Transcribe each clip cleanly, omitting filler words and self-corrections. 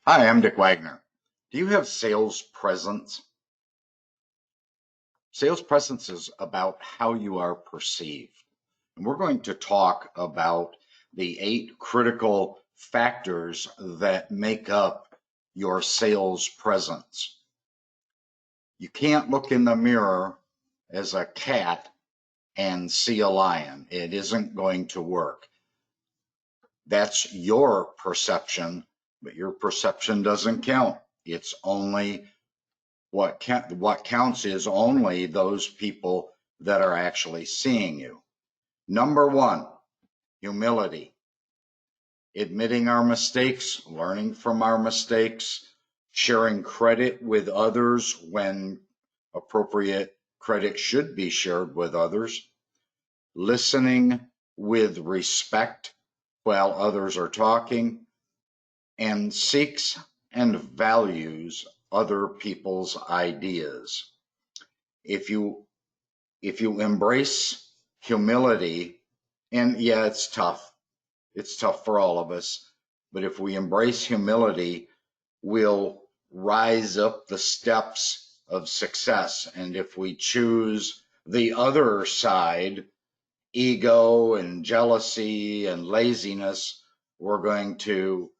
Hi, I'm Dick Wagner. Do you have sales presence? Sales presence is about how you are perceived. And we're going to talk about the 8 critical factors that make up your sales presence. You can't look in the mirror as a cat and see a lion. It isn't going to work. That's your perception, but your perception doesn't count. It's only what counts is only those people that are actually seeing you. Number one, humility. Admitting our mistakes, learning from our mistakes, sharing credit with others when appropriate credit should be shared with others, listening with respect while others are talking, and seeks and values other people's ideas. If you embrace humility, and yeah, it's tough. It's tough for all of us. But if we embrace humility, we'll rise up the steps of success. And if we choose the other side, ego and jealousy and laziness, we're going to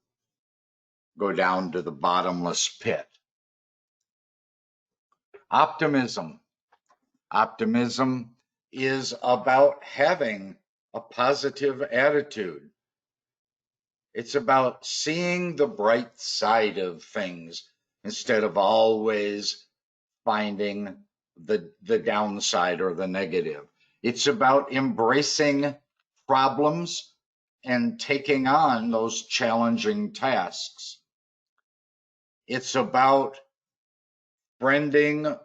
go down to the bottomless pit. Optimism. Optimism is about having a positive attitude. It's about seeing the bright side of things instead of always finding the downside or the negative. It's about embracing problems and taking on those challenging tasks. It's about friending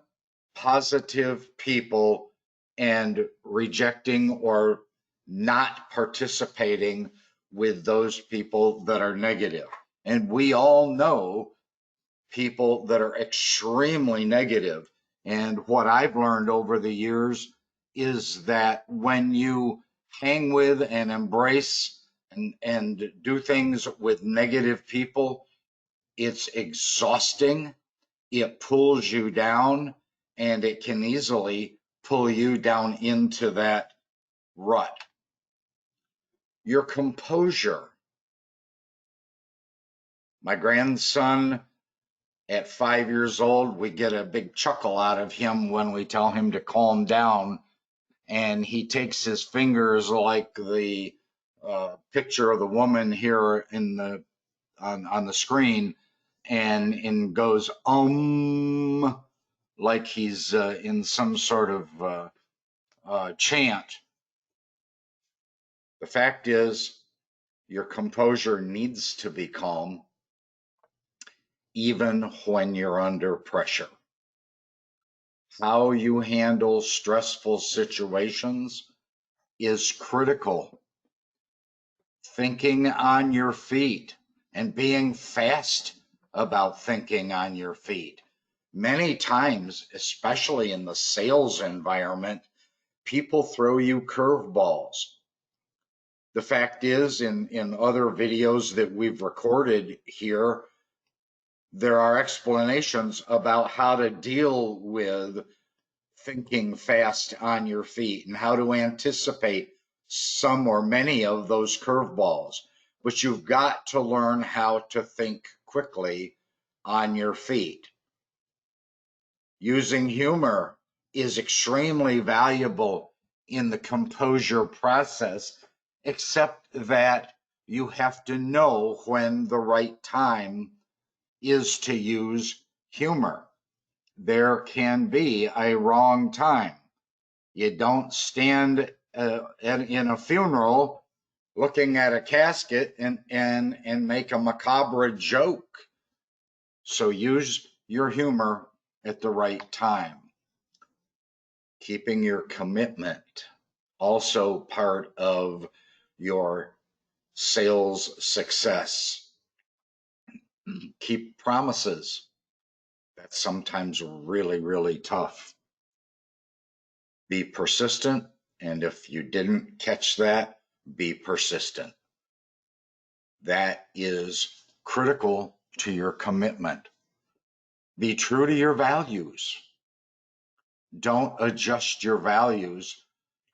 positive people and rejecting or not participating with those people that are negative. And we all know people that are extremely negative. And what I've learned over the years is that when you hang with and embrace and do things with negative people, it's exhausting. It pulls you down, and it can easily pull you down into that rut. Your composure. My grandson, at 5 years old, we get a big chuckle out of him when we tell him to calm down, and he takes his fingers like the picture of the woman here in the on the screen, and goes like he's in some sort of chant. The fact is, your composure needs to be calm even when you're under pressure. How you handle stressful situations is critical. Thinking on your feet and being fast about thinking on your feet. Many times, especially in the sales environment, people throw you curveballs. The fact is, in other videos that we've recorded here, there are explanations about how to deal with thinking fast on your feet and how to anticipate some or many of those curveballs. But you've got to learn how to think quickly on your feet. Using humor is extremely valuable in the composure process, except that you have to know when the right time is to use humor. There can be a wrong time. You don't stand in a funeral looking at a casket and make a macabre joke. So use your humor at the right time. Keeping your commitment, also part of your sales success. Keep promises. That's sometimes really, really tough. Be persistent, and if you didn't catch that, be persistent. That is critical to your commitment. Be true to your values. Don't adjust your values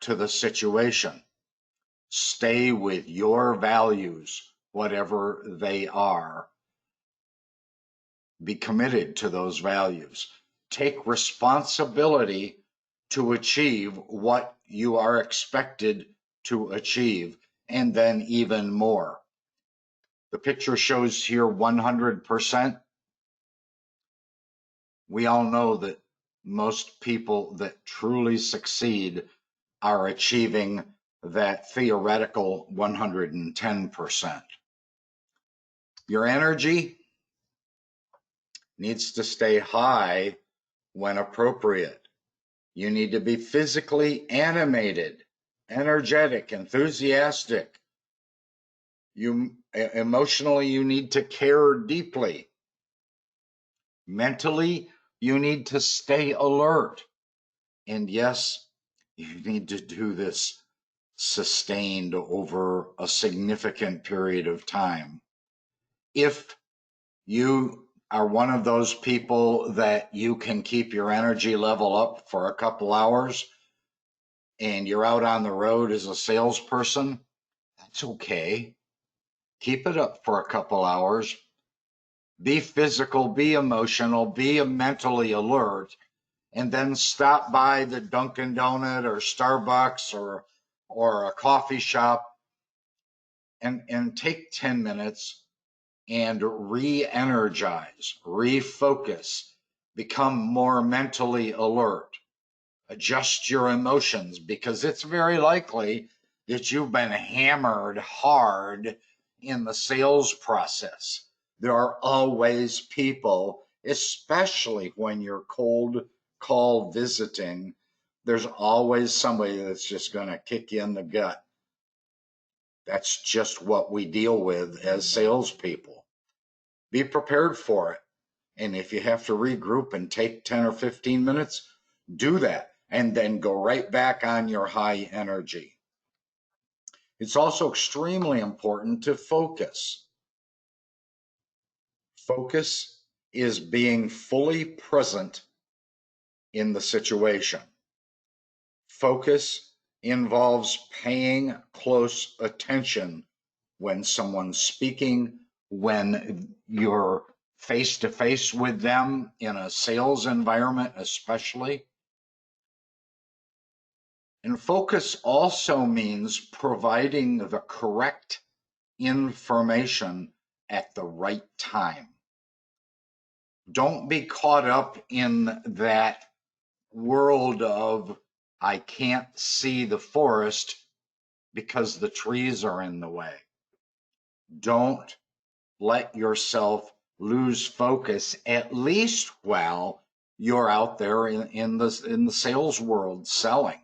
to the situation. Stay with your values, whatever they are. Be committed to those values. Take responsibility to achieve what you are expected to achieve, and then even more. The picture shows here 100%. We all know that most people that truly succeed are achieving that theoretical 110%. Your energy needs to stay high when appropriate. You need to be physically animated, energetic, enthusiastic. Emotionally, you need to care deeply. Mentally, you need to stay alert. And yes, you need to do this sustained over a significant period of time. If you are one of those people that you can keep your energy level up for a couple hours and you're out on the road as a salesperson, that's okay. Keep it up for a couple hours. Be physical, be emotional, be mentally alert, and then stop by the Dunkin' Donut or Starbucks or a coffee shop and take 10 minutes and re-energize, refocus, become more mentally alert. Adjust your emotions, because it's very likely that you've been hammered hard in the sales process. There are always people, especially when you're cold call visiting, there's always somebody that's just going to kick you in the gut. That's just what we deal with as salespeople. Be prepared for it. And if you have to regroup and take 10 or 15 minutes, do that, and then go right back on your high energy. It's also extremely important to focus. Focus is being fully present in the situation. Focus involves paying close attention when someone's speaking, when you're face to face with them in a sales environment, especially. And focus also means providing the correct information at the right time. Don't be caught up in that world of, I can't see the forest because the trees are in the way. Don't let yourself lose focus, at least while you're out there in the sales world selling.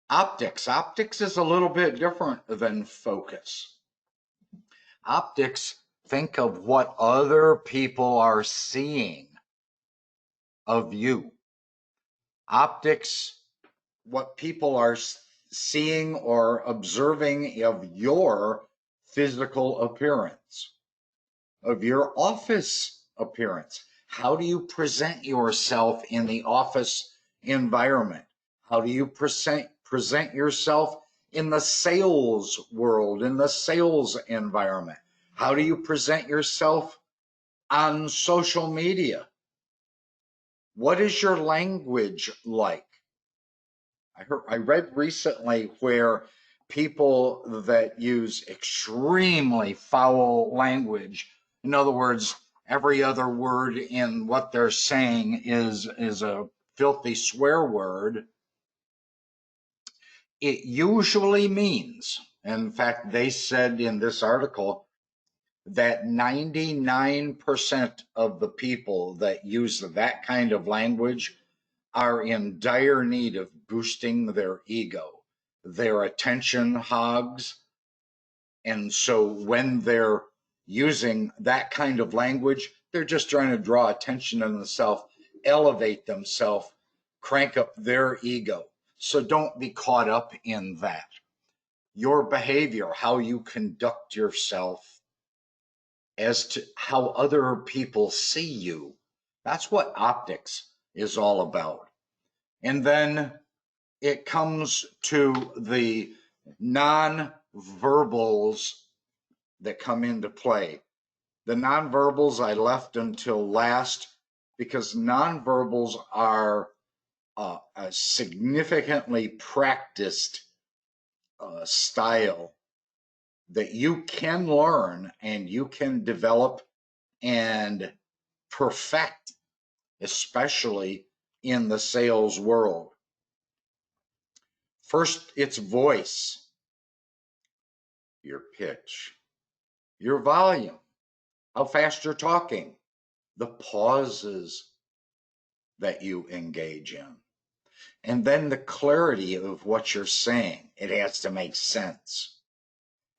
Optics. Optics is a little bit different than focus. Optics, think of what other people are seeing of you. Optics, what people are seeing or observing of your physical appearance, of your office appearance. How do you present yourself in the office environment? How do you present yourself in the sales world, in the sales environment? How do you present yourself on social media? What is your language like? I read recently where people that use extremely foul language, in other words, every other word in what they're saying is a filthy swear word, it usually means, in fact, they said in this article that 99% of the people that use that kind of language are in dire need of boosting their ego. They're attention hogs. And so when they're using that kind of language, they're just trying to draw attention to themselves, elevate themselves, crank up their ego. So don't be caught up in that. Your behavior, how you conduct yourself, as to how other people see you. That's what optics is all about. And then it comes to the nonverbals that come into play. The nonverbals I left until last because nonverbals are a significantly practiced style that you can learn and you can develop and perfect, especially in the sales world. First, it's voice, your pitch, your volume, how fast you're talking, the pauses that you engage in, and then the clarity of what you're saying. It has to make sense.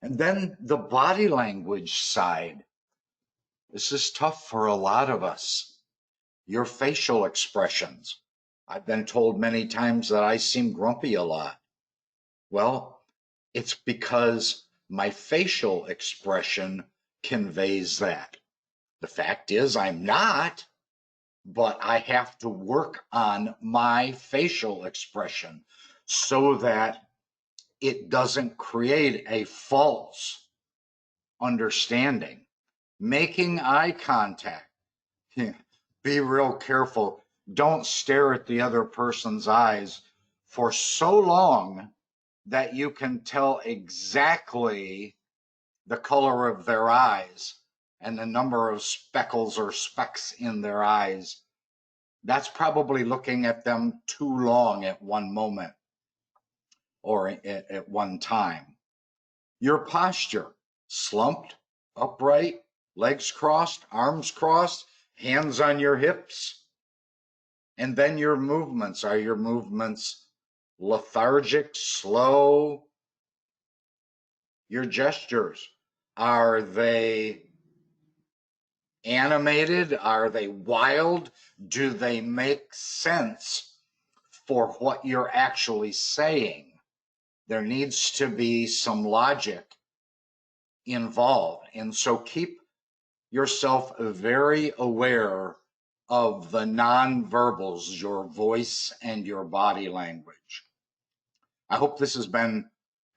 And then the body language side. This is tough for a lot of us. Your facial expressions. I've been told many times that I seem grumpy a lot. Well, it's because my facial expression conveys that. The fact is, I'm not, but I have to work on my facial expression so that it doesn't create a false understanding. Making eye contact. Be real careful. Don't stare at the other person's eyes for so long that you can tell exactly the color of their eyes and the number of speckles or specks in their eyes. That's probably looking at them too long at one moment or at one time. Your posture, slumped, upright, legs crossed, arms crossed, hands on your hips. And then your movements. Are your movements lethargic, slow? Your gestures, are they animated? Are they wild? Do they make sense for what you're actually saying? There needs to be some logic involved. And so keep yourself very aware of the nonverbals, your voice and your body language. I hope this has been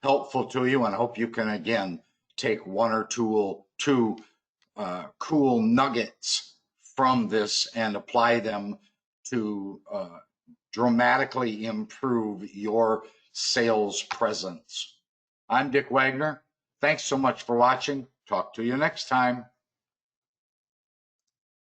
helpful to you, and I hope you can again take one or two cool nuggets from this and apply them to dramatically improve your sales presence. I'm Dick Wagner. Thanks so much for watching. Talk to you next time.